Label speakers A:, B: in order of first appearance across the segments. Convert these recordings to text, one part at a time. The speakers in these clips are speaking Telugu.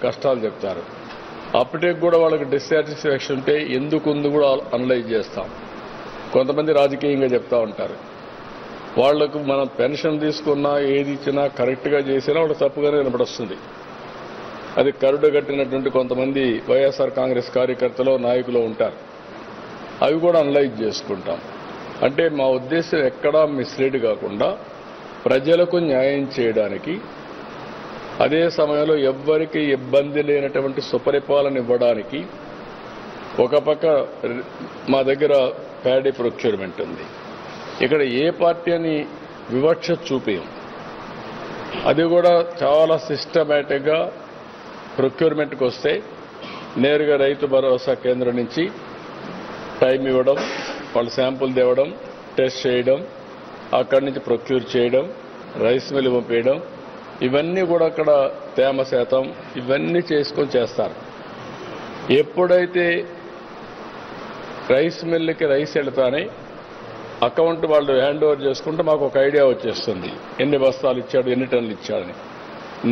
A: కష్టాలు చెప్తారు. అప్పటికి కూడా వాళ్ళకి డిస్సాటిస్ఫాక్షన్ ఉంటే ఎందుకు ఉంది కూడా అనలైజ్ చేస్తాం. కొంతమంది రాజకీయంగా చెప్తా ఉంటారు. వాళ్లకు మనం పెన్షన్ తీసుకున్నా ఏది ఇచ్చినా కరెక్ట్గా చేసినా వాళ్ళు తప్పుగానే వినపడొస్తుంది. అది కరుడు కట్టినటువంటి కొంతమంది వైఎస్ఆర్ కాంగ్రెస్ కార్యకర్తలు నాయకులు ఉంటారు. అవి కూడా అనలైజ్ చేసుకుంటాం. అంటే మా ఉద్దేశం ఎక్కడా మిస్లీడ్ కాకుండా ప్రజలకు న్యాయం చేయడానికి, అదే సమయంలో ఎవ్వరికి ఇబ్బంది లేనటువంటి సుపరిపాలన ఇవ్వడానికి. ఒక పక్క మా దగ్గర ప్యాడీ ప్రొక్యూర్మెంట్ ఉంది. ఇక్కడ ఏ పార్టీ అని వివక్ష చూపేయం. అది కూడా చాలా సిస్టమేటిక్గా ప్రొక్యూర్మెంట్కి వస్తే నేరుగా రైతు భరోసా కేంద్రం నుంచి టైం ఇవ్వడం, వాళ్ళ శాంపుల్ తేవడం, టెస్ట్ చేయడం, అక్కడి నుంచి ప్రొక్యూర్ చేయడం, రైస్ మిల్ పంపేయడం, ఇవన్నీ కూడా అక్కడ తేమ శాతం ఇవన్నీ చేసుకొని చేస్తారు. ఎప్పుడైతే రైస్ మిల్లుకి రైస్ వెళ్తానే అకౌంట్ వాళ్ళు హ్యాండ్ ఓవర్ చేసుకుంటే మాకు ఒక ఐడియా వచ్చేస్తుంది, ఎన్ని బస్తాలు ఇచ్చాడు, ఎన్ని టన్నులు ఇచ్చాడని.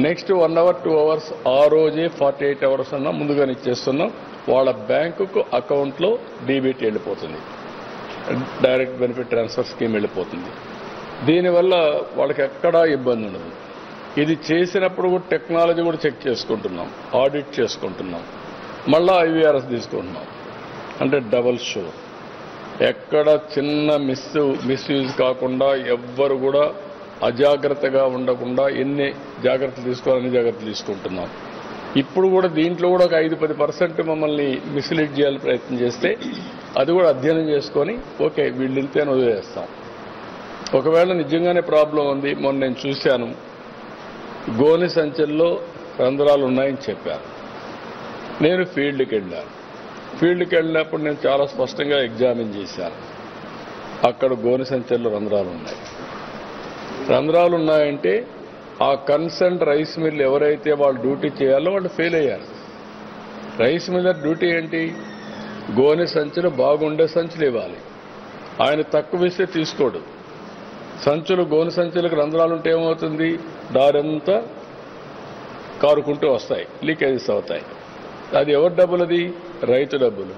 A: నెక్స్ట్ 1 hour 2 hours ఆ రోజే 48 hours అన్నా ముందుగానే ఇచ్చేస్తున్నాం. వాళ్ళ బ్యాంకుకు అకౌంట్లో డీబీటీ వెళ్ళిపోతుంది, డైరెక్ట్ బెనిఫిట్ ట్రాన్స్ఫర్ స్కీమ్ వెళ్ళిపోతుంది. దీనివల్ల వాళ్ళకి ఎక్కడా ఇబ్బంది ఉండదు. ఇది చేసినప్పుడు కూడా టెక్నాలజీ కూడా చెక్ చేసుకుంటున్నాం, ఆడిట్ చేసుకుంటున్నాం, మళ్ళా IVRS తీసుకుంటున్నాం. అంటే డబల్ షూర్, ఎక్కడ చిన్న మిస్యూజ్ కాకుండా ఎవ్వరు కూడా అజాగ్రత్తగా ఉండకుండా ఎన్ని జాగ్రత్తలు తీసుకోవాలని జాగ్రత్తలు తీసుకుంటున్నాం. ఇప్పుడు కూడా దీంట్లో కూడా ఒక 5-10% మమ్మల్ని మిస్లీడ్ చేయాలని ప్రయత్నం చేస్తే అది కూడా అధ్యయనం చేసుకొని ఓకే వీళ్ళు వెళ్తే వదిలేస్తాం. ఒకవేళ నిజంగానే ప్రాబ్లం ఉంది, మొన్న నేను చూశాను, గోనె సంచుల్లో రంధ్రాలు ఉన్నాయని చెప్పారు. నేను ఫీల్డ్కి వెళ్ళాను. ఫీల్డ్కి వెళ్ళినప్పుడు నేను చాలా స్పష్టంగా ఎగ్జామిన్ చేశాను. అక్కడ గోనె సంచుల్లో రంధ్రాలు ఉన్నాయి. రంధ్రాలు ఉన్నాయంటే ఆ కన్సర్న్ రైస్ మిల్ ఎవరైతే వాళ్ళు డ్యూటీ చేయాలో వాళ్ళు ఫెయిల్ అయ్యారు. రైస్ మిల్లర్ డ్యూటీ ఏంటి? గోనె సంచులు బాగుండే సంచులు ఇవ్వాలి. ఆయన తక్కువ ఇస్తే తీసుకోడు. సంచులు గోనె సంచులకు రంధ్రాలు ఉంటే ఏమవుతుంది? దారంతా కారుకుంటూ వస్తాయి, లీకేజెస్ అవుతాయి. అది ఎవరి డబ్బులు? అది రైతు డబ్బులు.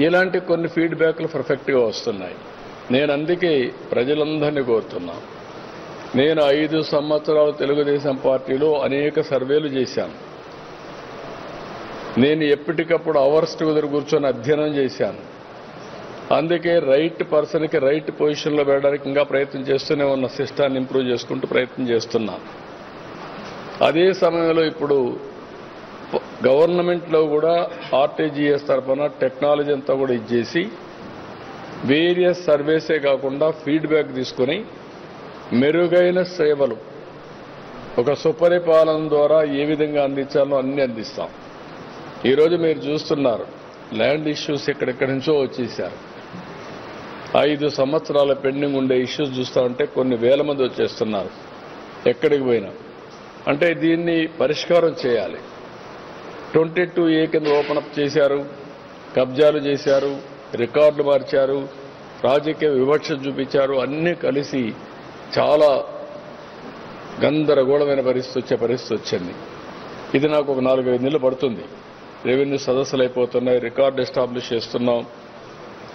A: ఇలాంటి కొన్ని ఫీడ్బ్యాక్లు పర్ఫెక్ట్గా వస్తున్నాయి. నేను అందుకే ప్రజలందరినీ కోరుతున్నా. నేను 5 సంవత్సరాలు తెలుగుదేశం పార్టీలో అనేక సర్వేలు చేశాను. నేను ఎప్పటికప్పుడు అవర్స్ టుగెదర్ కూర్చొని అధ్యయనం చేశాను. అందుకే రైట్ పర్సన్కి రైట్ పొజిషన్లో వెళ్ళడానికి ఇంకా ప్రయత్నం చేస్తూనే ఉన్న, సిస్టాన్ని ఇంప్రూవ్ చేసుకుంటూ ప్రయత్నం చేస్తున్నాను. అదే సమయంలో ఇప్పుడు గవర్నమెంట్లో కూడా ఆర్టీజీఎస్ తరఫున టెక్నాలజీ అంతా కూడా ఇచ్చేసి వేరియస్ సర్వేసే కాకుండా ఫీడ్బ్యాక్ తీసుకుని మెరుగైన సేవలు ఒక సుపరిపాలన ద్వారా ఏ విధంగా అందించాలో అన్ని అందిస్తాం. ఈరోజు మీరు చూస్తున్నారు, ల్యాండ్ ఇష్యూస్ ఎక్కడెక్కడి నుంచో వచ్చేసారు. 5 సంవత్సరాల పెండింగ్ ఉండే ఇష్యూస్ చూస్తూ ఉంటే కొన్ని వేల మంది వచ్చేస్తున్నారు ఎక్కడికి పోయినా. అంటే దీన్ని పరిష్కారం చేయాలి. 22A కింద ఓపెన్ అప్ చేశారు, కబ్జాలు చేశారు, రికార్డులు మార్చారు, రాజకీయ వివక్ష చూపించారు. అన్నీ కలిసి చాలా గందరగోళమైన పరిస్థితి వచ్చింది. ఇది నాకు ఒక 4-5 నెలలు పడుతుంది. రెవెన్యూ సదస్సులు అయిపోతున్నాయి, రికార్డు ఎస్టాబ్లిష్ చేస్తున్నాం,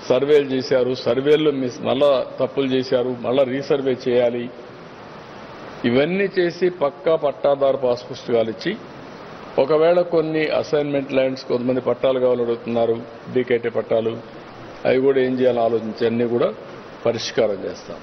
A: సర్వేలు చేశారు, సర్వేల్లో మళ్ళా తప్పులు చేశారు, మళ్ళా రీసర్వే చేయాలి. ఇవన్నీ చేసి పక్కా పట్టాదారు పాస్ పుస్తకాలు ఇచ్చి, ఒకవేళ కొన్ని అసైన్మెంట్ ల్యాండ్స్ కొంతమంది పట్టాలు కావాలని అడుగుతున్నారు, డీకేటీ పట్టాలు, అవి కూడా ఏం చేయాలని ఆలోచించి అన్నీ కూడా పరిష్కారం చేస్తాం.